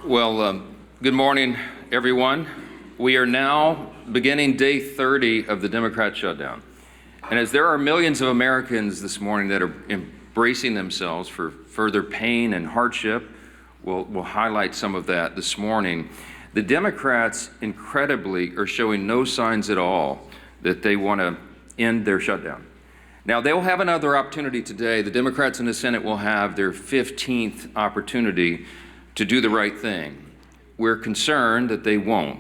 Well, good morning, everyone. We are now beginning day 30 of the Democrat shutdown. And as there are millions of Americans this morning that are embracing themselves for further pain and hardship, we'll highlight some of that this morning. The Democrats, incredibly, are showing no signs at all that they want to end their shutdown. Now, they'll have another opportunity today. The Democrats in the Senate will have their 15th opportunity to do the right thing. We're concerned that they won't.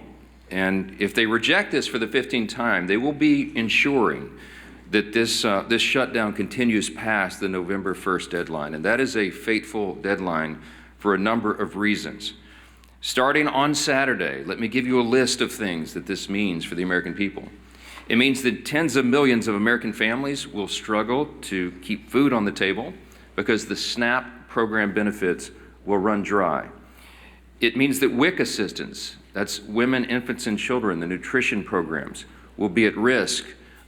And if they reject this for the 15th time, they will be ensuring that this shutdown continues past the November 1st deadline. And that is a fateful deadline for a number of reasons. Starting on Saturday, let me give you a list of things that this means for the American people. It means that tens of millions of American families will struggle to keep food on the table because the SNAP program benefits will run dry. It means that WIC assistance, that's women, infants, and children, the nutrition programs, will be at risk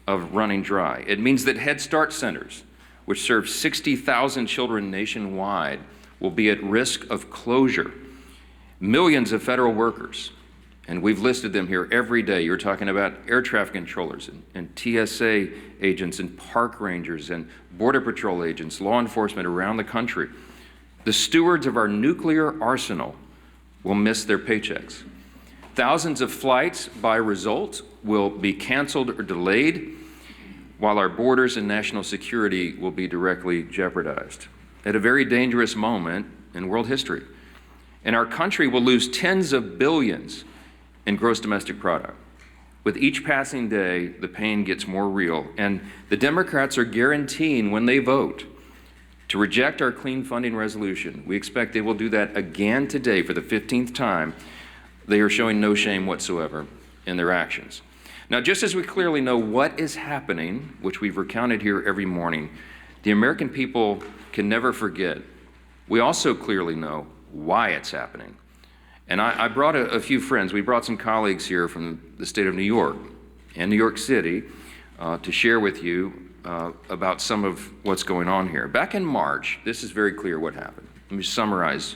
of running dry. It means that Head Start centers, which serve 60,000 children nationwide, will be at risk of closure. Millions of federal workers, and we've listed them here every day. You're talking about air traffic controllers and TSA agents and park rangers and Border Patrol agents, law enforcement around the country. The stewards of our nuclear arsenal will miss their paychecks. Thousands of flights, by result, will be canceled or delayed, while our borders and national security will be directly jeopardized at a very dangerous moment in world history. And our country will lose tens of billions in gross domestic product. With each passing day, the pain gets more real, and the Democrats are guaranteeing when they vote to reject our clean funding resolution. We expect they will do that again today for the 15th time. They are showing no shame whatsoever in their actions. Now, just as we clearly know what is happening, which we've recounted here every morning, the American people can never forget. We also clearly know why it's happening. And I brought a few friends. We brought some colleagues here from the state of New York and New York City to share with you about some of what's going on here. Back in March, this is very clear what happened. Let me summarize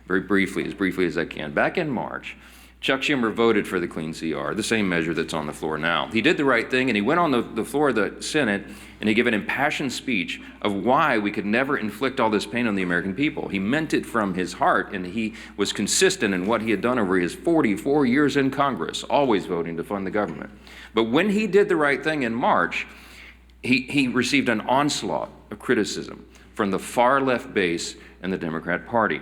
very briefly as I can. Back in March, Chuck Schumer voted for the clean CR, the same measure that's on the floor now. He did the right thing, and he went on the floor of the Senate, and he gave an impassioned speech of why we could never inflict all this pain on the American people. He meant it from his heart, and he was consistent in what he had done over his 44 years in Congress, always voting to fund the government. But when he did the right thing in March, he received an onslaught of criticism from the far left base in the Democrat Party.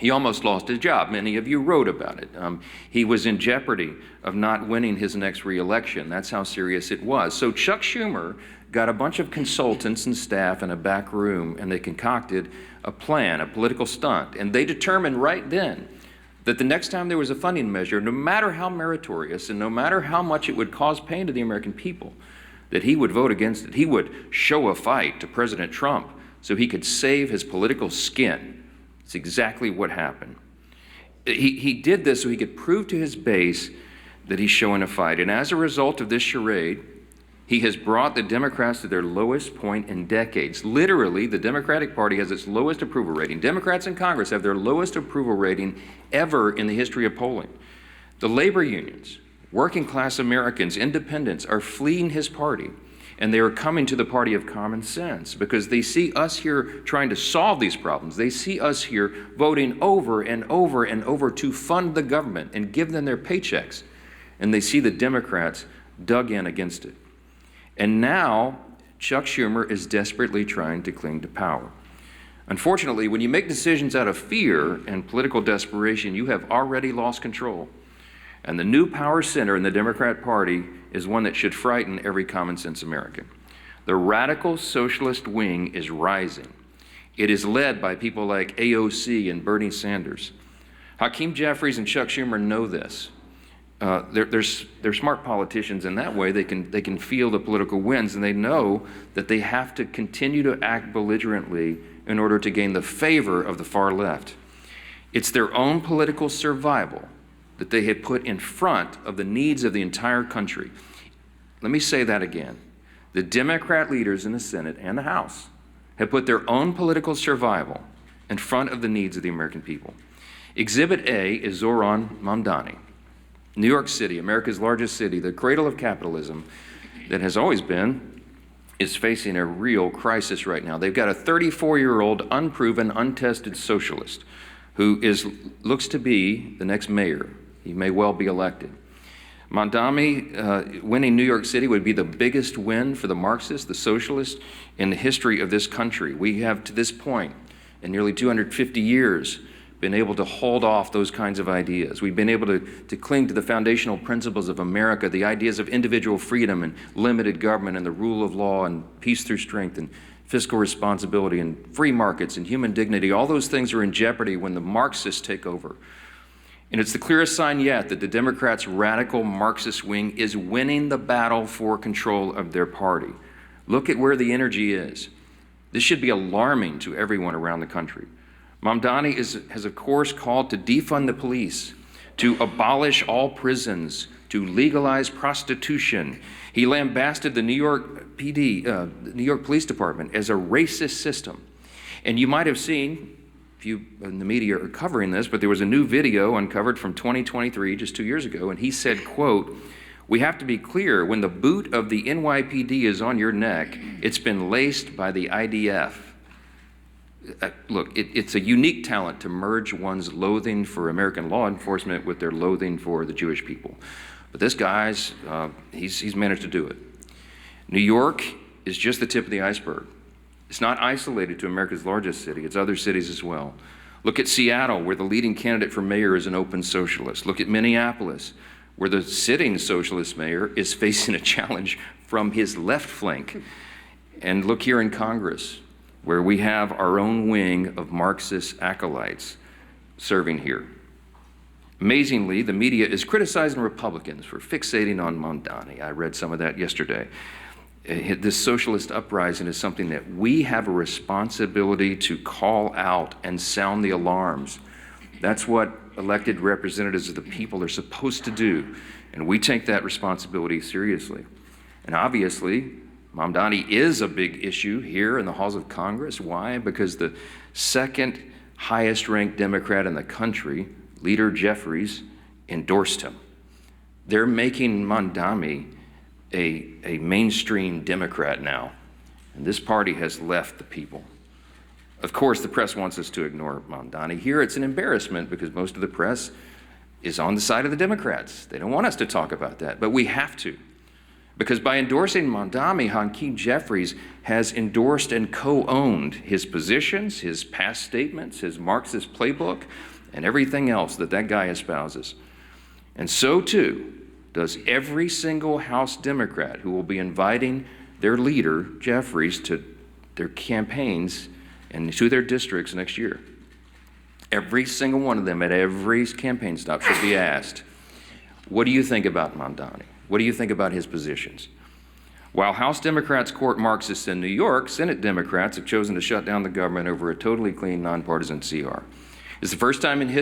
He almost lost his job. Many of you wrote about it. He was in jeopardy of not winning his next reelection. That's how serious it was. So Chuck Schumer got a bunch of consultants and staff in a back room, and they concocted a plan, a political stunt. And they determined right then that the next time there was a funding measure, no matter how meritorious and no matter how much it would cause pain to the American people, that he would vote against it. He would show a fight to President Trump so he could save his political skin. It's exactly what happened. He did this so he could prove to his base that he's showing a fight. And as a result of this charade, he has brought the Democrats to their lowest point in decades. Literally, the Democratic Party has its lowest approval rating. Democrats in Congress have their lowest approval rating ever in the history of polling. The labor unions, working class Americans, independents are fleeing his party, and they are coming to the party of common sense because they see us here trying to solve these problems. They see us here voting over and over and over to fund the government and give them their paychecks, and they see the Democrats dug in against it. And now Chuck Schumer is desperately trying to cling to power. Unfortunately, when you make decisions out of fear and political desperation, you have already lost control. And the new power center in the Democrat Party is one that should frighten every common sense American. The radical socialist wing is rising. It is led by people like AOC and Bernie Sanders. Hakeem Jeffries and Chuck Schumer know this. They're smart politicians in that way. They can feel the political winds, and they know that they have to continue to act belligerently in order to gain the favor of the far left. It's their own political survival that they have put in front of the needs of the entire country. Let me say that again. The Democrat leaders in the Senate and the House have put their own political survival in front of the needs of the American people. Exhibit A is Zoran Mamdani. New York City, America's largest city, the cradle of capitalism that has always been, is facing a real crisis right now. They've got a 34-year-old, unproven, untested socialist who looks to be the next mayor. He may well be elected. Mamdani winning New York City would be the biggest win for the Marxists, the socialists, in the history of this country. We have, to this point, in nearly 250 years, been able to hold off those kinds of ideas. We've been able to cling to the foundational principles of America, the ideas of individual freedom and limited government and the rule of law and peace through strength and fiscal responsibility and free markets and human dignity. All those things are in jeopardy when the Marxists take over. And it's the clearest sign yet that the Democrats' radical Marxist wing is winning the battle for control of their party. Look at where the energy is. This should be alarming to everyone around the country. Mamdani has, of course, called to defund the police, to abolish all prisons, to legalize prostitution. He lambasted the New York PD, the New York Police Department, as a racist system. And you might have seen, if you in the media are covering this, but there was a new video uncovered from 2023, just 2 years ago, and he said, quote, "We have to be clear, when the boot of the NYPD is on your neck, it's been laced by the IDF. Look, it's a unique talent to merge one's loathing for American law enforcement with their loathing for the Jewish people. But this guy's, he's managed to do it. New York is just the tip of the iceberg. It's not isolated to America's largest city, it's other cities as well. Look at Seattle, where the leading candidate for mayor is an open socialist. Look at Minneapolis, where the sitting socialist mayor is facing a challenge from his left flank. And look here in Congress, where we have our own wing of Marxist acolytes serving here. Amazingly, the media is criticizing Republicans for fixating on Mamdani. I read some of that yesterday. This socialist uprising is something that we have a responsibility to call out and sound the alarms. That's what elected representatives of the people are supposed to do, and we take that responsibility seriously. And obviously, Mamdani is a big issue here in the halls of Congress. Why? Because the second highest ranked Democrat in the country, Leader Jeffries, endorsed him. They're making Mamdani a mainstream Democrat now, and this party has left the people. Of course, the press wants us to ignore Mamdani. Here it's an embarrassment because most of the press is on the side of the Democrats. They don't want us to talk about that, but we have to. Because by endorsing Mamdani, Hakeem Jeffries has endorsed and co-owned his positions, his past statements, his Marxist playbook, and everything else that that guy espouses. And so too does every single House Democrat who will be inviting their leader, Jeffries, to their campaigns and to their districts next year. Every single one of them at every campaign stop should be asked, what do you think about Mamdani? What do you think about his positions? While House Democrats court Marxists in New York, Senate Democrats have chosen to shut down the government over a totally clean, nonpartisan CR. It's the first time in the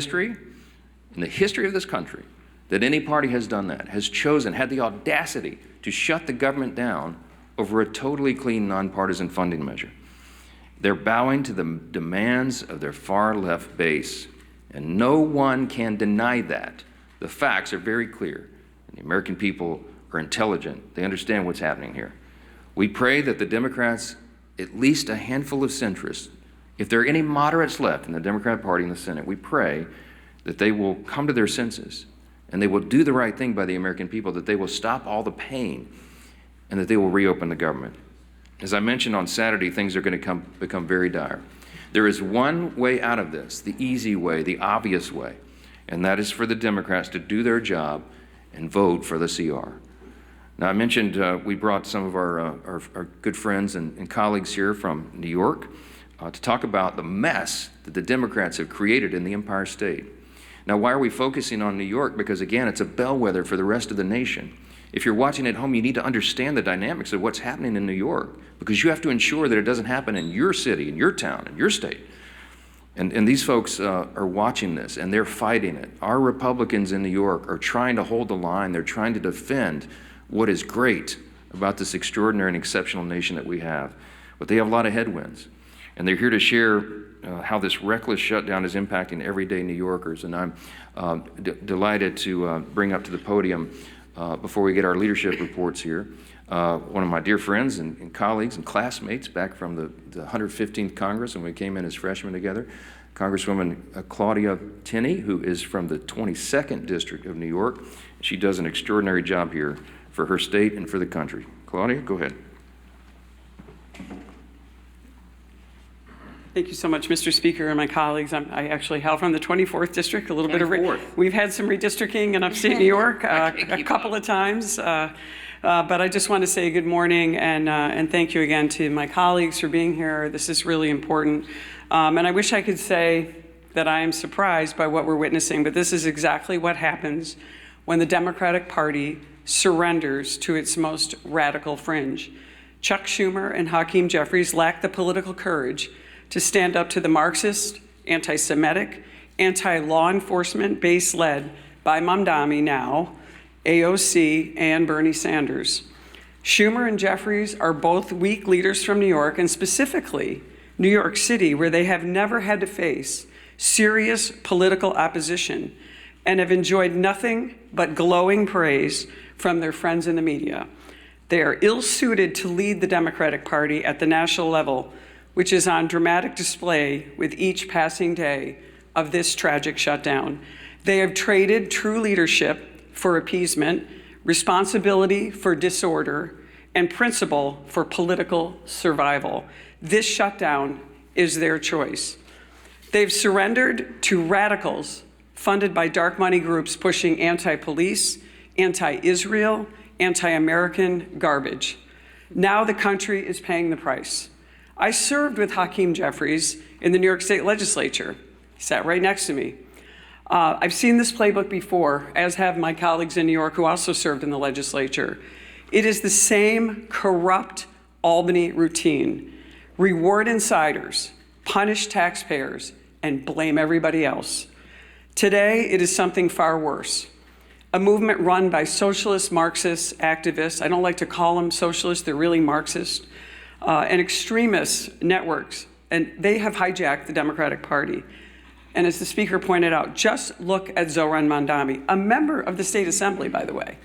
history of this country, that any party has done that, has chosen, had the audacity to shut the government down over a totally clean, nonpartisan funding measure. They're bowing to the demands of their far left base, and no one can deny that. The facts are very clear. The American people are intelligent. They understand what's happening here. We pray that the Democrats, at least a handful of centrists, if there are any moderates left in the Democrat Party in the Senate, we pray that they will come to their senses and they will do the right thing by the American people, that they will stop all the pain and that they will reopen the government. As I mentioned on Saturday, things are going to become very dire. There is one way out of this, the easy way, the obvious way, and that is for the Democrats to do their job and vote for the CR. Now, I mentioned we brought some of our good friends and colleagues here from New York to talk about the mess that the Democrats have created in the Empire State. Now, why are we focusing on New York? Because, again, it's a bellwether for the rest of the nation. If you're watching at home, you need to understand the dynamics of what's happening in New York, because you have to ensure that it doesn't happen in your city, in your town, in your state. And these folks are watching this, and they're fighting it. Our Republicans in New York are trying to hold the line. They're trying to defend what is great about this extraordinary and exceptional nation that we have. But they have a lot of headwinds, and they're here to share how this reckless shutdown is impacting everyday New Yorkers. And I'm delighted to bring up to the podium, before we get our leadership reports here, one of my dear friends and colleagues and classmates back from the 115th Congress when we came in as freshmen together, Congresswoman Claudia Tenney, who is from the 22nd District of New York. She does an extraordinary job here for her state and for the country. Claudia, go ahead. Thank you so much, Mr. Speaker and my colleagues. I actually hail from the 24th District, a little bit of we've had some redistricting in upstate New York a couple of times, but I just want to say good morning and thank you again to my colleagues for being here. This is really important, and I wish I could say that I am surprised by what we're witnessing, but this is exactly what happens when the Democratic Party surrenders to its most radical fringe. Chuck Schumer and Hakeem Jeffries lack the political courage to stand up to the Marxist, anti-Semitic, anti-law enforcement base led by Mamdani now, AOC, and Bernie Sanders. Schumer and Jeffries are both weak leaders from New York, and specifically New York City, where they have never had to face serious political opposition and have enjoyed nothing but glowing praise from their friends in the media. They are ill-suited to lead the Democratic Party at the national level, which is on dramatic display with each passing day of this tragic shutdown. They have traded true leadership for appeasement, responsibility for disorder, and principle for political survival. This shutdown is their choice. They've surrendered to radicals funded by dark money groups pushing anti-police, anti-Israel, anti-American garbage. Now the country is paying the price. I served with Hakeem Jeffries in the New York State Legislature. He sat right next to me. I've seen this playbook before, as have my colleagues in New York who also served in the legislature. It is the same corrupt Albany routine. Reward insiders, punish taxpayers, and blame everybody else. Today, it is something far worse. A movement run by socialist Marxist activists. I don't like to call them socialists, they're really Marxist. And extremist networks, and they have hijacked the Democratic Party. And as the Speaker pointed out, just look at Zohran Mamdani, a member of the State Assembly, by the way.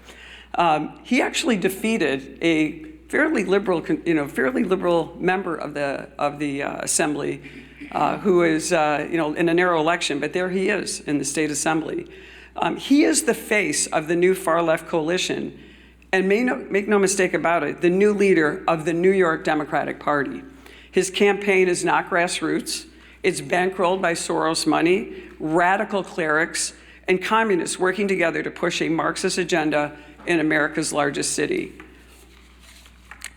He actually defeated a fairly liberal member of the Assembly, who is in a narrow election, but there he is in the State Assembly. He is the face of the new far-left coalition. And make no mistake about it, the new leader of the New York Democratic Party. His campaign is not grassroots. It's bankrolled by Soros money, radical clerics, and communists working together to push a Marxist agenda in America's largest city.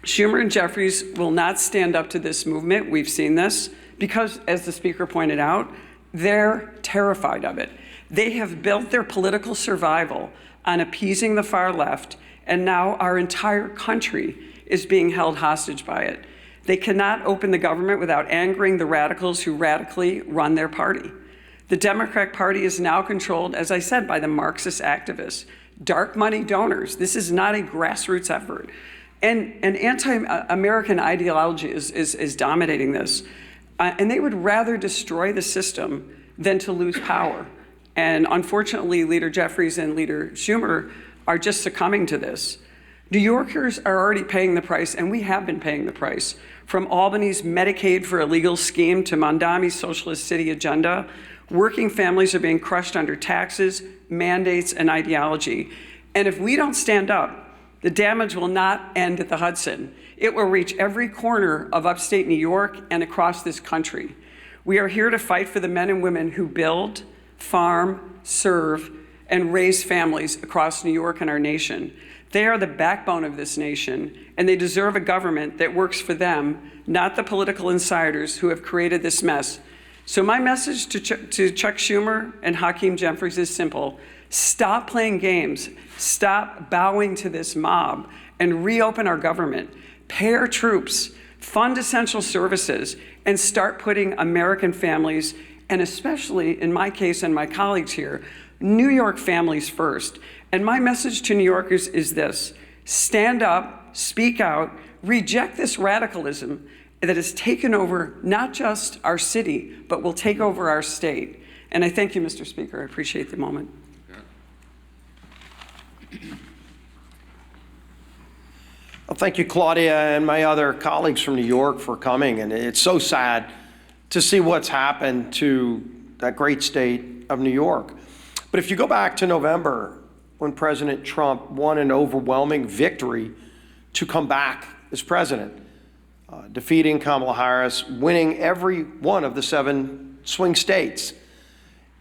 Schumer and Jeffries will not stand up to this movement. We've seen this because, as the Speaker pointed out, they're terrified of it. They have built their political survival on appeasing the far left, and now our entire country is being held hostage by it. They cannot open the government without angering the radicals who radically run their party. The Democratic Party is now controlled, as I said, by the Marxist activists, dark money donors. This is not a grassroots effort. And anti-American ideology is dominating this. And they would rather destroy the system than to lose power. And unfortunately, Leader Jeffries and Leader Schumer are just succumbing to this. New Yorkers are already paying the price, and we have been paying the price. From Albany's Medicaid for Illegal scheme to Mamdani's socialist city agenda, working families are being crushed under taxes, mandates, and ideology. And if we don't stand up, the damage will not end at the Hudson. It will reach every corner of upstate New York and across this country. We are here to fight for the men and women who build, farm, serve, and raise families across New York and our nation. They are the backbone of this nation, and they deserve a government that works for them, not the political insiders who have created this mess. So my message to Chuck Schumer and Hakeem Jeffries is simple. Stop playing games. Stop bowing to this mob and reopen our government. Pay our troops, fund essential services, and start putting American families, and especially in my case and my colleagues here, New York families first. And my message to New Yorkers is this: stand up, speak out, reject this radicalism, that has taken over not just our city, but will take over our state. And I thank you, Mr. Speaker. I appreciate the moment. Well, thank you, Claudia, and my other colleagues from New York for coming. And it's so sad to see what's happened to that great state of New York. But if you go back to November, when President Trump won an overwhelming victory to come back as president, defeating Kamala Harris, winning every one of the 7 swing states.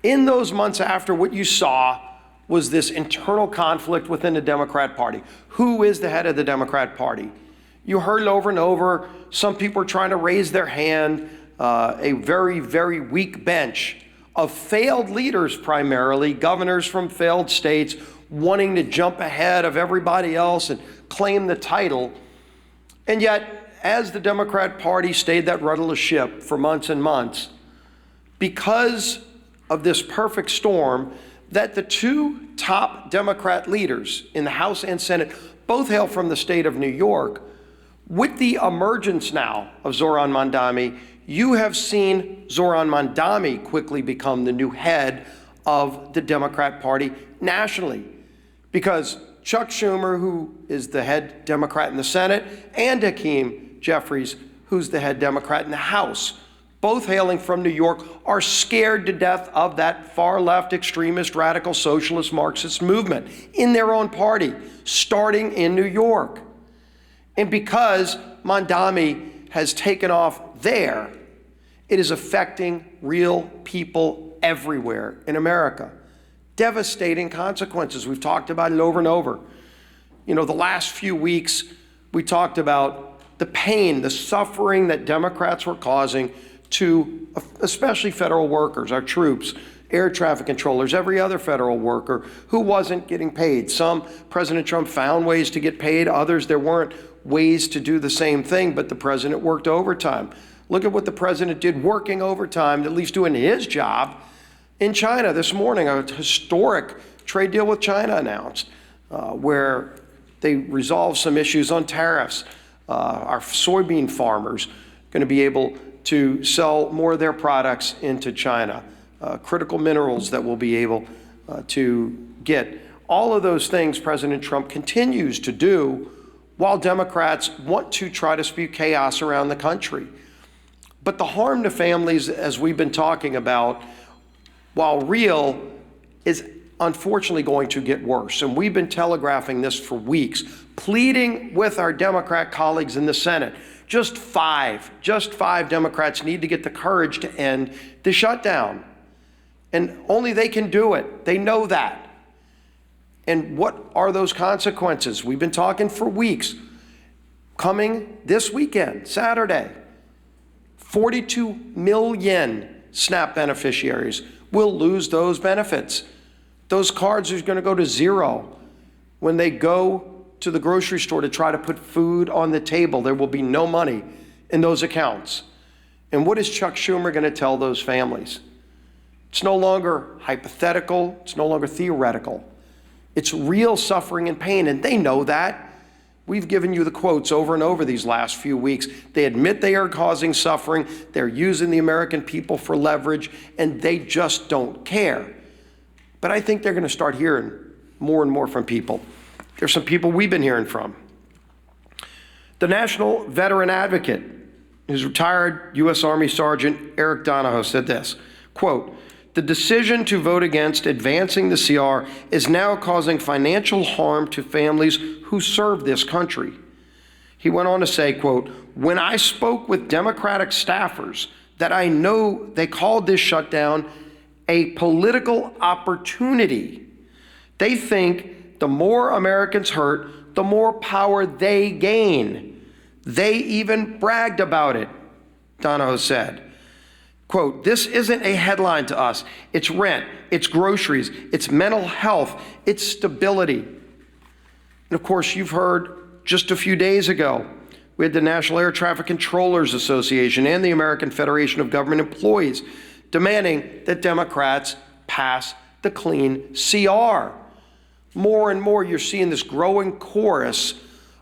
In those months after, what you saw was this internal conflict within the Democrat Party. Who is the head of the Democrat Party? You heard it over and over. Some people are trying to raise their hand. A very, very weak bench of failed leaders, primarily governors from failed states, wanting to jump ahead of everybody else and claim the title. And yet, as the Democrat Party stayed that rudderless ship for months and months, because of this perfect storm, that the 2 top Democrat leaders in the House and Senate both hail from the state of New York. With the emergence now of Zohran Mamdani, you have seen Zohran Mamdani quickly become the new head of the Democrat Party nationally, because Chuck Schumer, who is the head Democrat in the Senate, and Hakeem Jeffries, who's the head Democrat in the House, both hailing from New York, are scared to death of that far-left extremist, radical, socialist, Marxist movement in their own party, starting in New York. And because Mamdani has taken off there, it is affecting real people everywhere in America. Devastating consequences. We've talked about it over and over. You know, the last few weeks, we talked about the pain, the suffering that Democrats were causing to especially federal workers, our troops, air traffic controllers, every other federal worker who wasn't getting paid. Some, President Trump found ways to get paid. Others, there weren't ways to do the same thing, but the president worked overtime. Look at what the president did working overtime, at least doing his job, in China this morning. A historic trade deal with China announced, where they resolved some issues on tariffs. Our soybean farmers going to be able to sell more of their products into China. Critical minerals that we'll be able to get. All of those things President Trump continues to do while Democrats want to try to spew chaos around the country. But the harm to families, as we've been talking about, while real, is unfortunately going to get worse. And we've been telegraphing this for weeks, pleading with our Democrat colleagues in the Senate. Just five Democrats need to get the courage to end the shutdown. And only they can do it. They know that. And what are those consequences? We've been talking for weeks. Coming this weekend, Saturday, 42 million SNAP beneficiaries will lose those benefits. Those cards are going to go to zero. When they go to the grocery store to try to put food on the table, there will be no money in those accounts. And what is Chuck Schumer going to tell those families? It's no longer hypothetical. It's no longer theoretical. It's real suffering and pain, and they know that. We've given you the quotes over and over these last few weeks. They admit they are causing suffering. They're using the American people for leverage, and they just don't care. But I think they're going to start hearing more and more from people. There's some people we've been hearing from. The National Veteran Advocate, his retired U.S. Army Sergeant Eric Donahoe, said this, quote, "The decision to vote against advancing the CR is now causing financial harm to families who serve this country." He went on to say, quote, "When I spoke with Democratic staffers that I know they called this shutdown a political opportunity. They think the more Americans hurt, the more power they gain. They even bragged about it," Donahoe said. Quote, "This isn't a headline to us. It's rent, it's groceries, it's mental health, it's stability." And of course, you've heard just a few days ago, we had the National Air Traffic Controllers Association and the American Federation of Government Employees demanding that Democrats pass the clean CR. More and more, you're seeing this growing chorus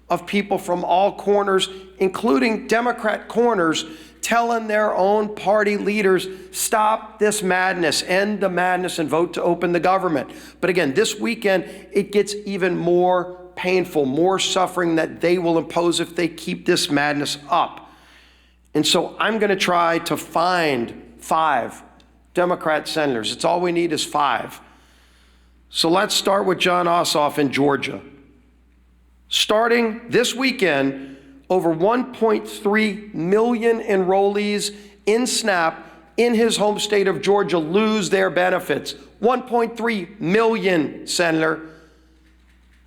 of people from all corners, including Democrat corners, telling their own party leaders, stop this madness, end the madness, and vote to open the government. But again, this weekend, it gets even more painful, more suffering that they will impose if they keep this madness up. And so I'm going to try to find 5 Democrat senators. It's all we need is 5. So let's start with John Ossoff in Georgia. Starting this weekend, over 1.3 million enrollees in SNAP in his home state of Georgia lose their benefits. 1.3 million, Senator.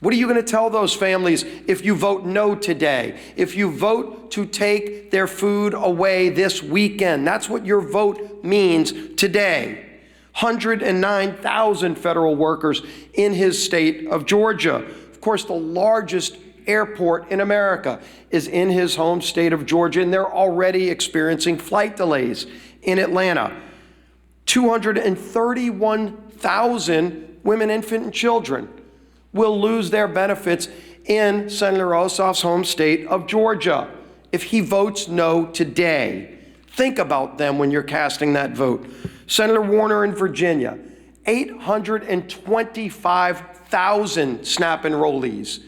What are you going to tell those families if you vote no today? If you vote to take their food away this weekend? That's what your vote means today. 109,000 federal workers in his state of Georgia. Of course, the largest airport in America is in his home state of Georgia, and they're already experiencing flight delays in Atlanta. 231,000 women, infant, and children will lose their benefits in Senator Ossoff's home state of Georgia if he votes no today. Think about them when you're casting that vote. Senator Warner in Virginia, 825,000 SNAP enrollees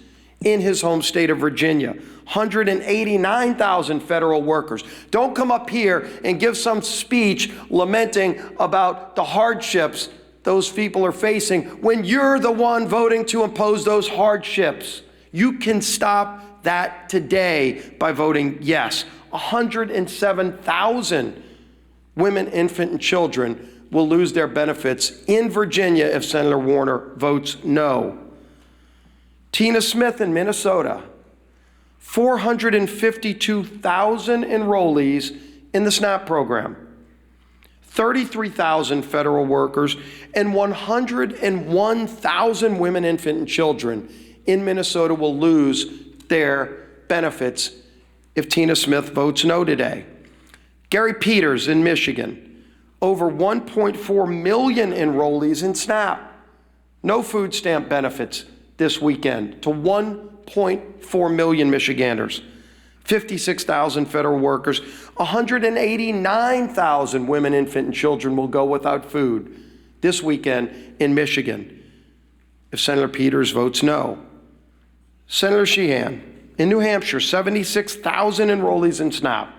in his home state of Virginia, 189,000 federal workers. Don't come up here and give some speech lamenting about the hardships those people are facing when you're the one voting to impose those hardships. You can stop that today by voting yes. 107,000 women, infant, and children will lose their benefits in Virginia if Senator Warner votes no. Tina Smith in Minnesota, 452,000 enrollees in the SNAP program, 33,000 federal workers, and 101,000 women, infant, and children in Minnesota will lose their benefits if Tina Smith votes no today. Gary Peters in Michigan, over 1.4 million enrollees in SNAP. No food stamp benefits this weekend to 1.4 million Michiganders. 56,000 federal workers, 189,000 women, infant, and children will go without food this weekend in Michigan if Senator Peters votes no. Senator Sheehan in New Hampshire, 76,000 enrollees in SNAP,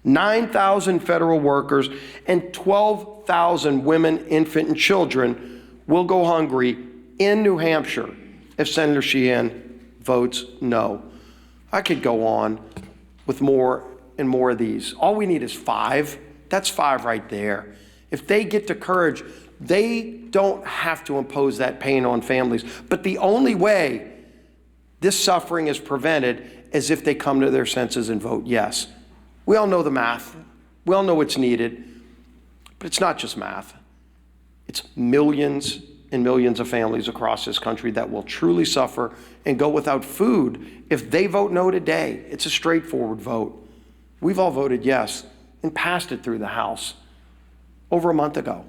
9,000 federal workers, and 12,000 women, infant, and children will go hungry in New Hampshire if Senator Sheehan votes no. I could go on with more and more of these. All we need is 5. That's 5 right there. If they get the courage, they don't have to impose that pain on families. But the only way this suffering is prevented is if they come to their senses and vote yes. We all know the math. We all know what's needed. But it's not just math. It's millions and millions of families across this country that will truly suffer and go without food if they vote no today. It's a straightforward vote. We've all voted yes and passed it through the House over a month ago.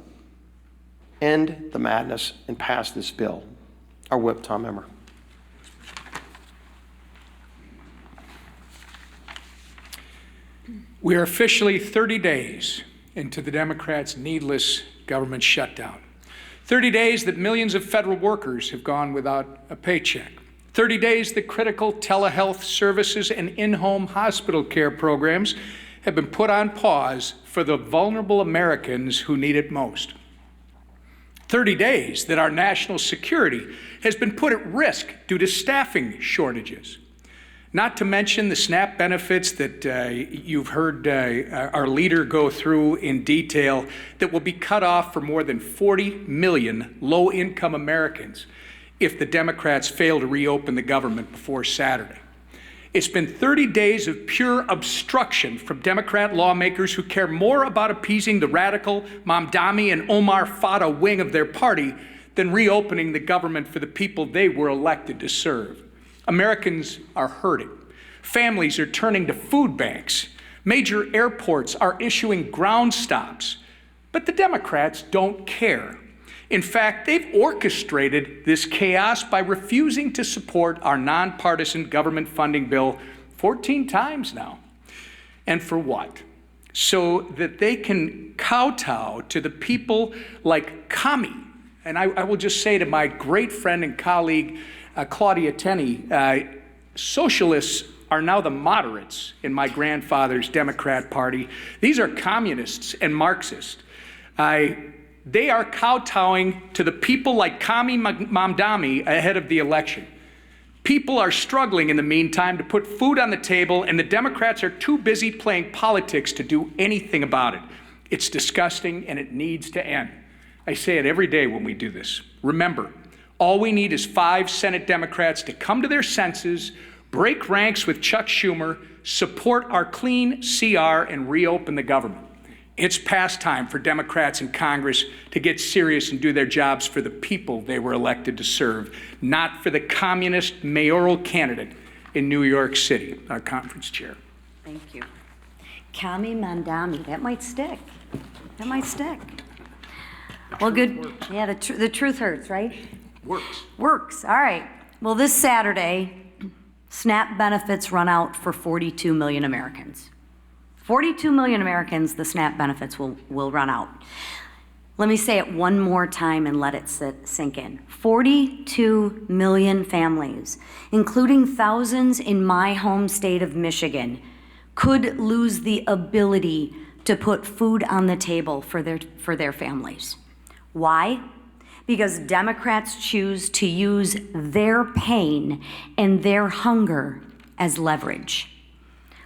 End the madness and pass this bill. Our whip, Tom Emmer. We are officially 30 days into the Democrats' needless government shutdown. 30 days that millions of federal workers have gone without a paycheck. 30 days that critical telehealth services and in-home hospital care programs have been put on pause for the vulnerable Americans who need it most. 30 days that our national security has been put at risk due to staffing shortages. Not to mention the SNAP benefits that you've heard our leader go through in detail that will be cut off for more than 40 million low-income Americans if the Democrats fail to reopen the government before Saturday. It's been 30 days of pure obstruction from Democrat lawmakers who care more about appeasing the radical Mamdani and Omar Fata wing of their party than reopening the government for the people they were elected to serve. Americans are hurting. Families are turning to food banks. Major airports are issuing ground stops. But the Democrats don't care. In fact, they've orchestrated this chaos by refusing to support our nonpartisan government funding bill 14 times now. And for what? So that they can kowtow to the people like Kami. And I will just say to my great friend and colleague, Claudia Tenney, socialists are now the moderates in my grandfather's Democrat Party. These are communists and Marxists. They are kowtowing to the people like Kami Mamdani ahead of the election. People are struggling in the meantime to put food on the table, and the Democrats are too busy playing politics to do anything about it. It's disgusting, and it needs to end. I say it every day when we do this. Remember, all we need is 5 Senate Democrats to come to their senses, break ranks with Chuck Schumer, support our clean CR, and reopen the government. It's past time for Democrats in Congress to get serious and do their jobs for the people they were elected to serve, not for the communist mayoral candidate in New York City, our conference chair. Thank you. Kami Mandami, that might stick. That might stick. Well, good. Yeah, the truth hurts, right? Works. All right. Well, this Saturday, SNAP benefits run out for 42 million Americans. 42 million Americans, the SNAP benefits will run out. Let me say it one more time and let it sink in. 42 million families, including thousands in my home state of Michigan, could lose the ability to put food on the table for their families. Why? Because Democrats choose to use their pain and their hunger as leverage.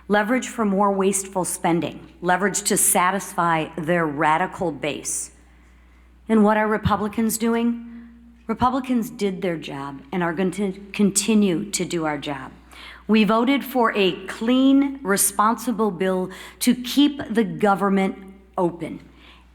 Leverage for more wasteful spending, leverage to satisfy their radical base. And what are Republicans doing? Republicans did their job and are going to continue to do our job. We voted for a clean, responsible bill to keep the government open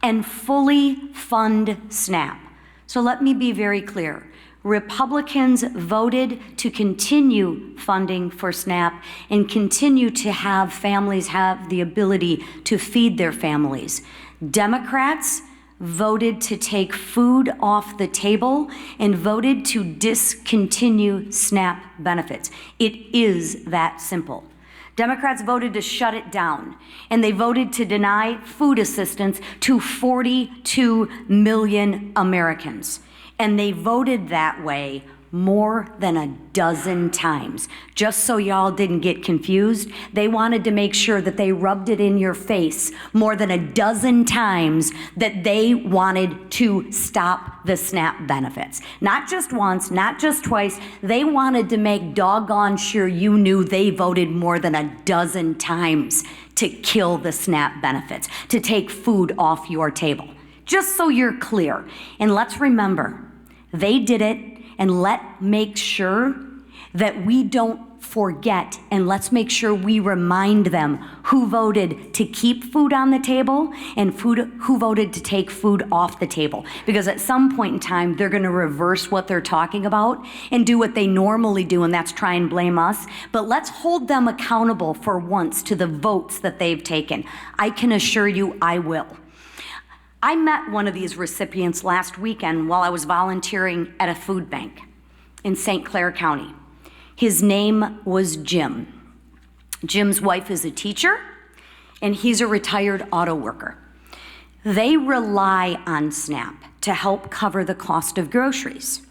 and fully fund SNAP. So let me be very clear. Republicans voted to continue funding for SNAP and continue to have families have the ability to feed their families. Democrats voted to take food off the table and voted to discontinue SNAP benefits. It is that simple. Democrats voted to shut it down, and they voted to deny food assistance to 42 million Americans. And they voted that way more than a dozen times. Just so y'all didn't get confused, they wanted to make sure that they rubbed it in your face more than a dozen times that they wanted to stop the SNAP benefits. Not just once, not just twice, they wanted to make doggone sure you knew they voted more than a dozen times to kill the SNAP benefits, to take food off your table. Just so you're clear. And let's remember, they did it, and let's make sure that we don't forget, and let's make sure we remind them who voted to keep food on the table and who voted to take food off the table. Because at some point in time, they're gonna reverse what they're talking about and do what they normally do, and that's try and blame us. But let's hold them accountable for once to the votes that they've taken. I can assure you I will. I met one of these recipients last weekend while I was volunteering at a food bank in St. Clair County. His name was Jim. Jim's wife is a teacher, and he's a retired auto worker. They rely on SNAP to help cover the cost of groceries.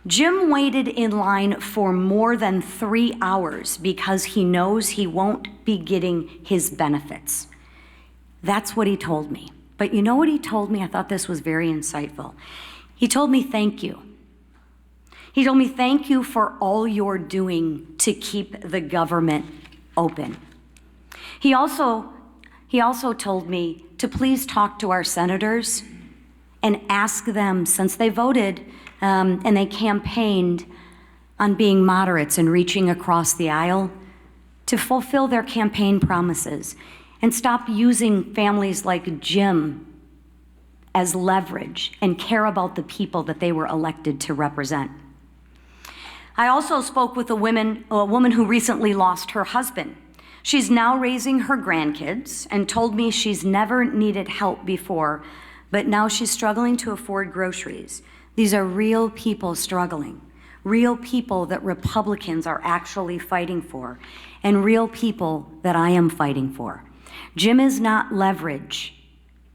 Jim waited in line for more than 3 hours because he knows he won't be getting his benefits. That's what he told me. But you know what he told me? I thought this was very insightful. He told me, thank you. He told me, thank you for all you're doing to keep the government open. He also told me to please talk to our senators and ask them, since they voted and they campaigned on being moderates and reaching across the aisle, to fulfill their campaign promises and stop using families like Jim as leverage and care about the people that they were elected to represent. I also spoke with a woman who recently lost her husband. She's now raising her grandkids and told me she's never needed help before, but now she's struggling to afford groceries. These are real people struggling, real people that Republicans are actually fighting for, and real people that I am fighting for. Jim is not leverage.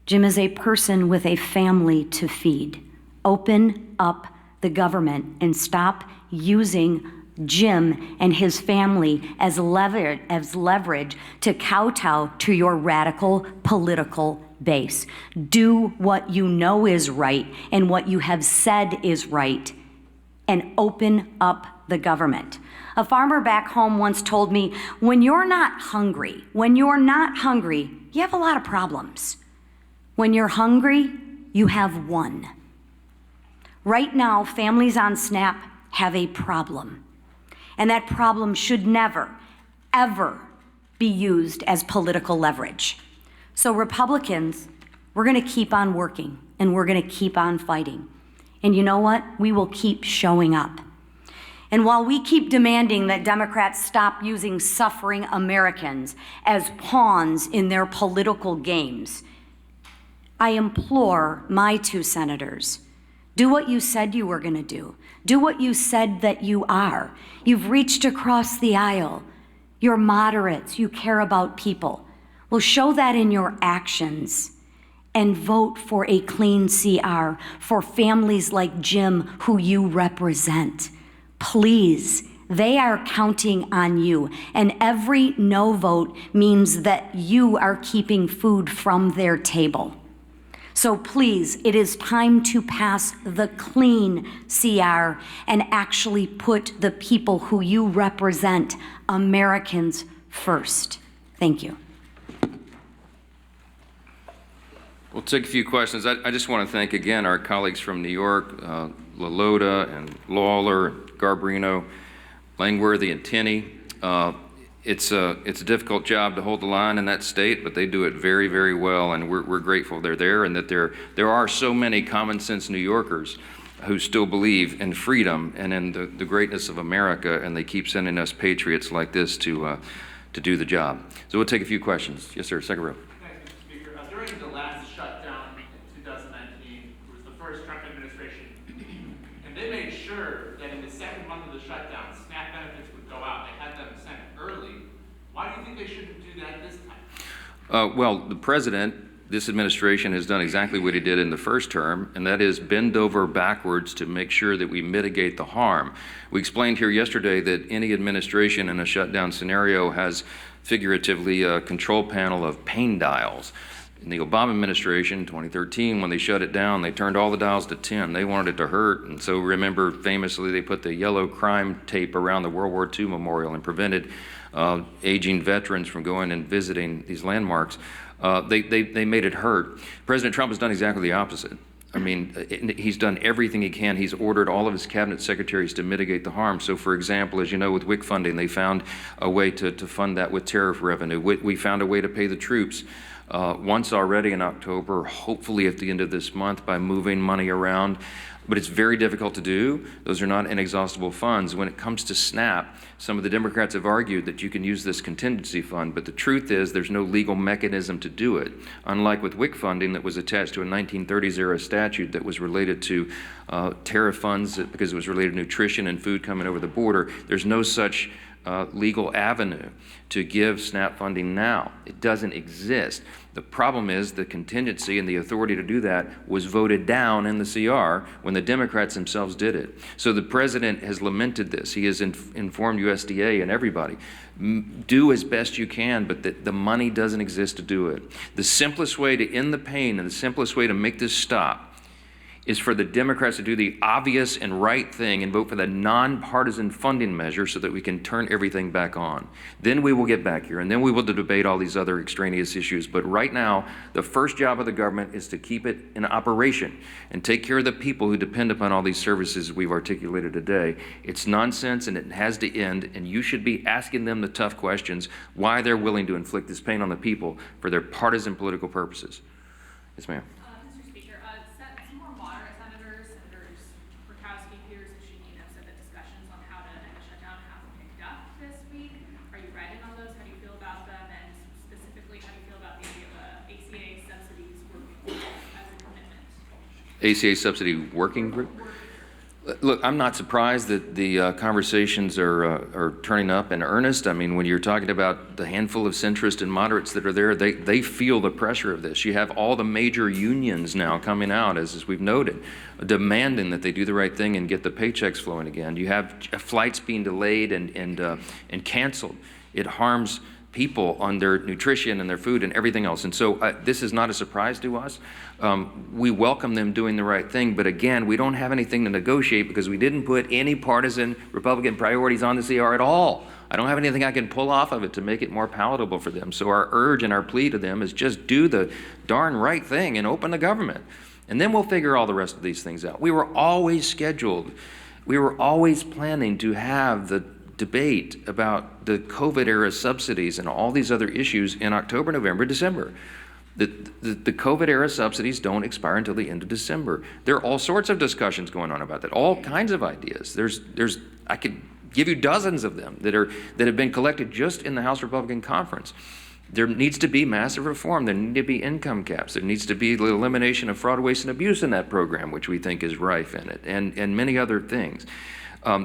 Jim is a person with a family to feed. Open up the government and stop using Jim and his family as leverage to kowtow to your radical political base. Do what you know is right and what you have said is right, and open up the government. A farmer back home once told me, when you're not hungry, you have a lot of problems. When you're hungry, you have one. Right now, families on SNAP have a problem. And that problem should never, ever be used as political leverage. So Republicans, we're gonna keep on working and we're gonna keep on fighting. And you know what? We will keep showing up. And while we keep demanding that Democrats stop using suffering Americans as pawns in their political games, I implore my two senators, do what you said you were gonna do. Do what you said that you are. You've reached across the aisle. You're moderates, you care about people. Well, show that in your actions and vote for a clean CR for families like Jim who you represent. Please, they are counting on you. And every no vote means that you are keeping food from their table. So please, it is time to pass the clean CR and actually put the people who you represent, Americans, first. Thank you. We'll take a few questions. I just want to thank again our colleagues from New York, LaLota and Lawler, Garbarino, Langworthy and Tenney. It's a difficult job to hold the line in that state, but they do it very, very well, and we're grateful they're there, and that there are so many common sense New Yorkers who still believe in freedom and in the greatness of America, and they keep sending us patriots like this to do the job. So we'll take a few questions. Yes, sir, second row. Thank you, Mr. Speaker. During the last shutdown in 2019, it was the first Trump administration, and they made sure that in the second month of the shutdown, SNAP benefits would go out. They had them sent early. Why do you think they shouldn't do that this time? Well, the president, this administration has done exactly what he did in the first term, and that is bend over backwards to make sure that we mitigate the harm. We explained here yesterday that any administration in a shutdown scenario has figuratively a control panel of pain dials. In the Obama administration, 2013, when they shut it down, they turned all the dials to 10. They wanted it to hurt, and so remember, famously, they put the yellow crime tape around the World War II memorial and prevented aging veterans from going and visiting these landmarks. They made it hurt. President Trump has done exactly the opposite. I mean, he's done everything he can. He's ordered all of his cabinet secretaries to mitigate the harm. So, for example, as you know, with WIC funding, they found a way to fund that with tariff revenue. We found a way to pay the troops once already in October, hopefully at the end of this month by moving money around. But it's very difficult to do. Those are not inexhaustible funds. When it comes to SNAP, some of the Democrats have argued that you can use this contingency fund, but the truth is there's no legal mechanism to do it. Unlike with WIC funding that was attached to a 1930s era statute that was related to tariff funds because it was related to nutrition and food coming over the border, there's no such legal avenue to give SNAP funding now. It doesn't exist. The problem is the contingency and the authority to do that was voted down in the CR when the Democrats themselves did it. So the president has lamented this. He has informed USDA and everybody. Do as best you can, but the money doesn't exist to do it. The simplest way to end the pain and the simplest way to make this stop is for the Democrats to do the obvious and right thing and vote for the nonpartisan funding measure so that we can turn everything back on. Then we will get back here, and then we will debate all these other extraneous issues. But right now, the first job of the government is to keep it in operation and take care of the people who depend upon all these services we've articulated today. It's nonsense, and it has to end, and you should be asking them the tough questions, why they're willing to inflict this pain on the people for their partisan political purposes. Yes, ma'am. ACA subsidy working group? Look, I'm not surprised that the conversations are turning up in earnest. I mean, when you're talking about the handful of centrists and moderates that are there, they feel the pressure of this. You have all the major unions now coming out, as we've noted, demanding that they do the right thing and get the paychecks flowing again. You have flights being delayed and canceled. It harms people on their nutrition and their food and everything else. And so this is not a surprise to us. We welcome them doing the right thing, but again, we don't have anything to negotiate because we didn't put any partisan Republican priorities on the CR at all. I don't have anything I can pull off of it to make it more palatable for them. So our urge and our plea to them is just do the darn right thing and open the government. And then we'll figure all the rest of these things out. We were always planning to have the debate about the COVID-era subsidies and all these other issues in October, November, December. The COVID-era subsidies don't expire until the end of December. There are all sorts of discussions going on about that, all kinds of ideas. I could give you dozens of them that have been collected just in the House Republican Conference. There needs to be massive reform. There need to be income caps. There needs to be the elimination of fraud, waste, and abuse in that program, which we think is rife in it, and many other things.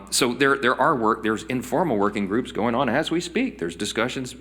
So there's informal working groups going on as we speak. There's discussions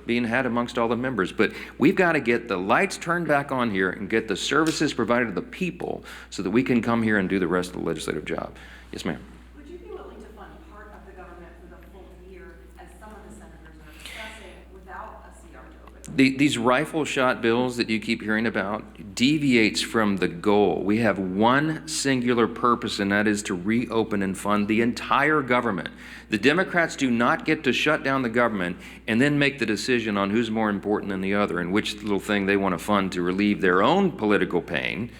being had amongst all the members, but we've got to get the lights turned back on here and get the services provided to the people so that we can come here and do the rest of the legislative job. Yes, ma'am. Would you be willing to fund part of the government for the full year, as some of the senators are discussing, without a CR to open? These rifle shot bills that you keep hearing about deviates from the goal. We have one singular purpose, and that is to reopen and fund the entire government. The Democrats do not get to shut down the government and then make the decision on who's more important than the other and which little thing they want to fund to relieve their own political pain.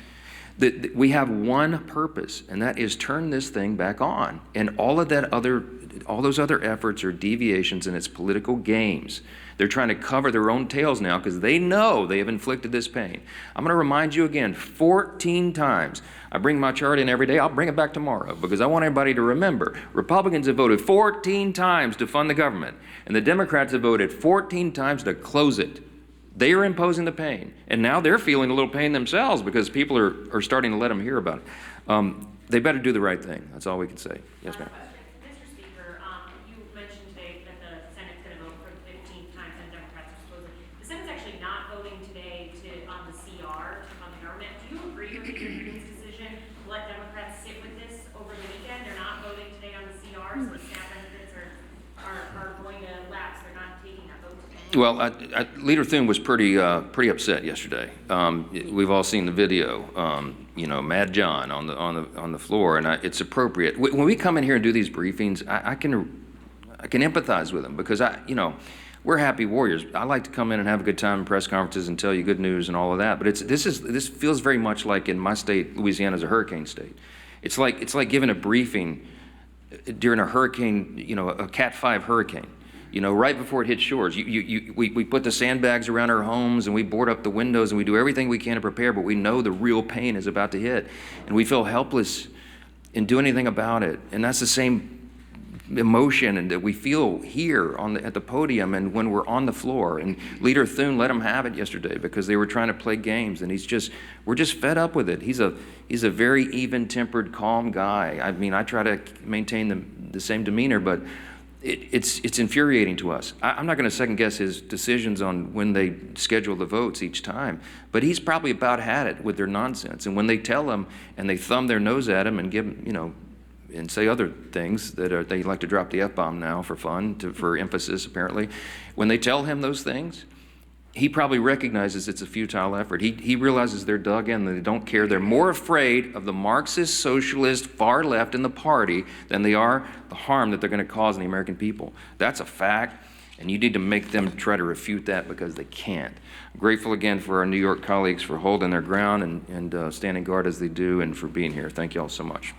We have one purpose, and that is turn this thing back on. And all those other efforts are deviations, and it's political games. They're trying to cover their own tails now because they know they have inflicted this pain. I'm going to remind you again 14 times. I bring my chart in every day. I'll bring it back tomorrow because I want everybody to remember. Republicans have voted 14 times to fund the government, and the Democrats have voted 14 times to close it. They are imposing the pain, and now they're feeling a little pain themselves because people are starting to let them hear about it. They better do the right thing. That's all we can say. Yes, ma'am. Mr. Speaker, you mentioned today that the Senate's going to vote for the 15th time and Democrats are supposed to. The Senate's actually not voting today on the CR to fund the government. Do you agree with the Union's decision to let Democrats sit with this over the weekend? They're not voting today on the CR, so the SNAP benefits are going to lapse. They're not taking that vote today. Well, Leader Thune was pretty upset yesterday. We've all seen the video. Mad John on the floor, and it's appropriate. When we come in here and do these briefings, I can empathize with them because we're happy warriors. I like to come in and have a good time in press conferences and tell you good news and all of that. But this feels very much like in my state, Louisiana is a hurricane state. It's like giving a briefing during a hurricane, a Cat 5 hurricane. Right before it hits shores. We put the sandbags around our homes and we board up the windows and we do everything we can to prepare, but we know the real pain is about to hit. And we feel helpless in doing anything about it. And that's the same emotion and that we feel here at the podium and when we're on the floor. And Leader Thune let them have it yesterday because they were trying to play games, and we're just fed up with it. He's a very even-tempered, calm guy. I mean, I try to maintain the same demeanor, but it's infuriating to us. I'm not going to second guess his decisions on when they schedule the votes each time, but he's probably about had it with their nonsense. And when they tell him and they thumb their nose at him and give him, and say other things that they like to drop the F-bomb now for fun, for emphasis apparently. When they tell him those things, he probably recognizes it's a futile effort. He realizes they're dug in, they don't care. They're more afraid of the Marxist, socialist, far left in the party than they are the harm that they're going to cause in the American people. That's a fact, and you need to make them try to refute that because they can't. I'm grateful again for our New York colleagues for holding their ground and standing guard as they do and for being here. Thank you all so much.